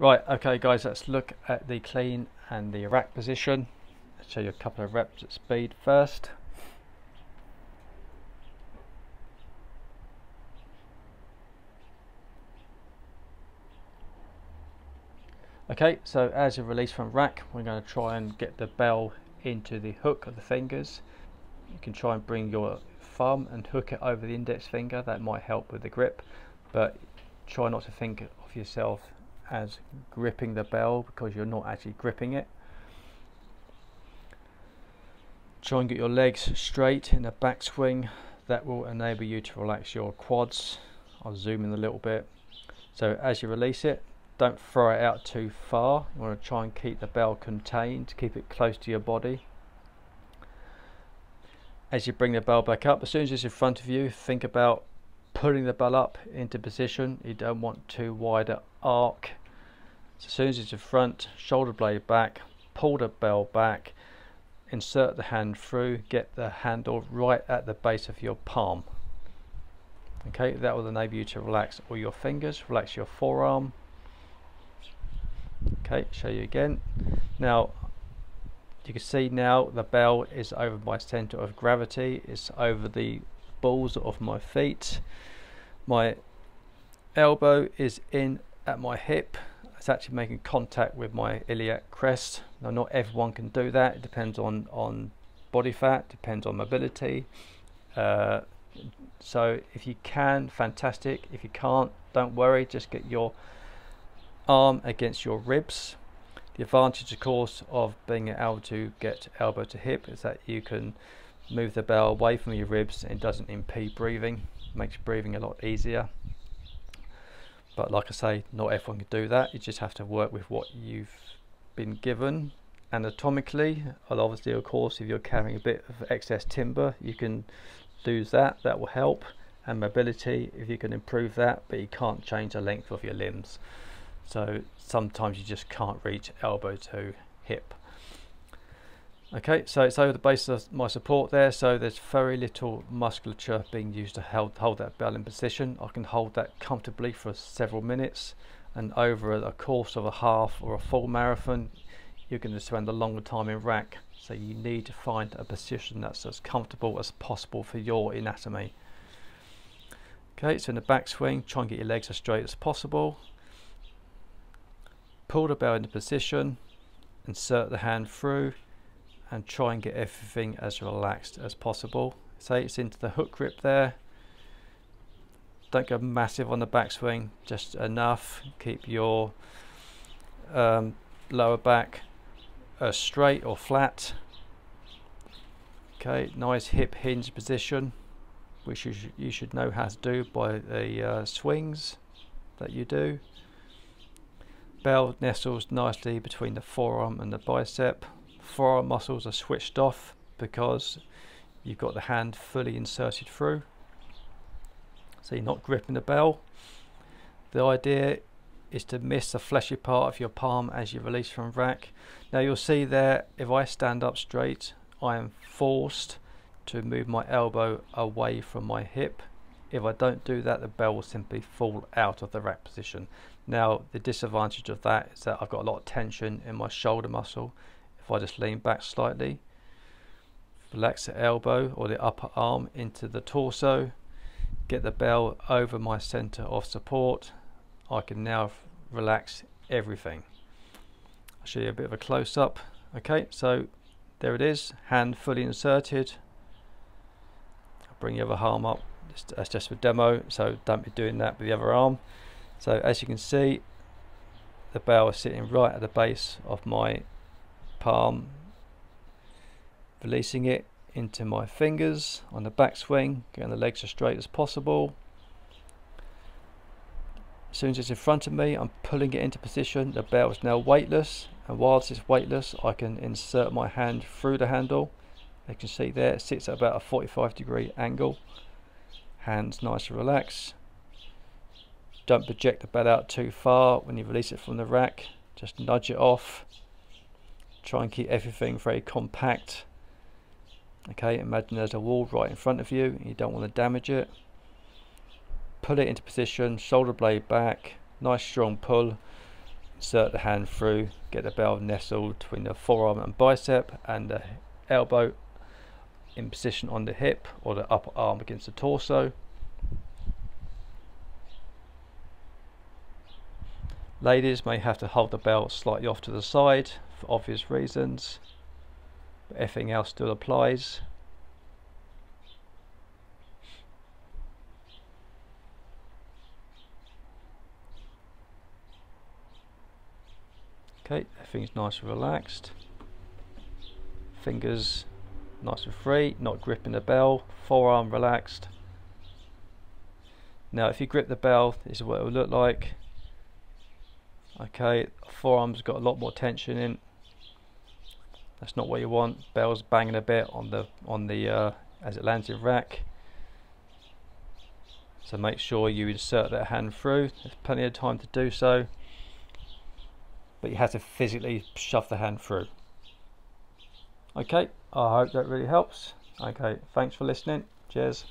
Right, okay guys, let's look at the clean and the rack position. I'll show you a couple of reps at speed first. Okay, so as you release from rack, we're going to try and get the bell into the hook of the fingers. You can try and bring your thumb and hook it over the index finger. That might help with the grip, but try not to think of yourself as gripping the bell, because you're not actually gripping it. Try and get your legs straight in the backswing. That will enable you to relax your quads. I'll zoom in a little bit. So as you release it, don't throw it out too far. You want to try and keep the bell contained, keep it close to your body. As you bring the bell back up, as soon as it's in front of you, think about pulling the bell up into position. You don't want too wide an arc. So as soon as it's in front, shoulder blade back, pull the bell back, insert the hand through, get the handle right at the base of your palm. Okay, that will enable you to relax all your fingers, relax your forearm. Okay, show you again. Now you can see now the bell is over my center of gravity. It's over the balls of my feet. My elbow is in at my hip. It's actually making contact with my iliac crest. Now not everyone can do that. It depends on body fat, depends on mobility. So if you can, fantastic. If you can't, don't worry, just get your arm against your ribs. The advantage, of course, of being able to get elbow to hip is that you can move the bell away from your ribs and it doesn't impede breathing. It makes breathing a lot easier. But like I say, not everyone can do that. You just have to work with what you've been given anatomically. And obviously, of course, if you're carrying a bit of excess timber, you can lose that. That will help. And mobility, if you can improve that, but you can't change the length of your limbs. So sometimes you just can't reach elbow to hip. Okay, so it's over the base of my support there, so there's very little musculature being used to hold that bell in position. I can hold that comfortably for several minutes, and over a course of a half or a full marathon, you're going to spend a longer time in rack. So you need to find a position that's as comfortable as possible for your anatomy. Okay, so in the backswing, try and get your legs as straight as possible. Pull the bell into position, insert the hand through, and try and get everything as relaxed as possible. Say it's into the hook grip there. Don't go massive on the backswing, just enough. Keep your lower back straight or flat. Okay, nice hip hinge position, which you should know how to do by the swings that you do. Bell nestles nicely between the forearm and the bicep. Forearm muscles are switched off because you've got the hand fully inserted through, so you're not gripping the bell. The idea is to miss the fleshy part of your palm as you release from rack. Now you'll see there, if I stand up straight, I am forced to move my elbow away from my hip. If I don't do that, the bell will simply fall out of the rack position. Now the disadvantage of that is that I've got a lot of tension in my shoulder muscle. If I just lean back slightly, relax the elbow or the upper arm into the torso, get the bell over my center of support, I can now relax everything. I'll show you a bit of a close-up. Okay, so there it is, hand fully inserted. I'll bring the other arm up. That's just for demo, so don't be doing that with the other arm. So as you can see, the bell is sitting right at the base of my palm, releasing it into my fingers on the backswing, getting the legs as straight as possible. As soon as it's in front of me, I'm pulling it into position. The bell is now weightless, and whilst it's weightless, I can insert my hand through the handle. You can see there, it sits at about a 45-degree angle. Hands nice and relaxed. Don't project the bell out too far when you release it from the rack. Just nudge it off. Try and keep everything very compact. Okay, imagine there's a wall right in front of you and you don't want to damage it. Pull it into position, shoulder blade back, nice strong pull. insert the hand through, get the bell nestled between the forearm and bicep, and the elbow in position on the hip or the upper arm against the torso. Ladies may have to hold the belt slightly off to the side for obvious reasons, but everything else still applies. Okay, everything's nice and relaxed. Fingers nice and free, not gripping the bell. Forearm relaxed. Now if you grip the bell, this is what it will look like. Okay, forearm's got a lot more tension in. That's not what you want. Bell's banging a bit on the as it lands in rack. So make sure you insert that hand through. There's plenty of time to do so, but you have to physically shove the hand through. Okay, I hope that really helps. Okay, thanks for listening. Cheers.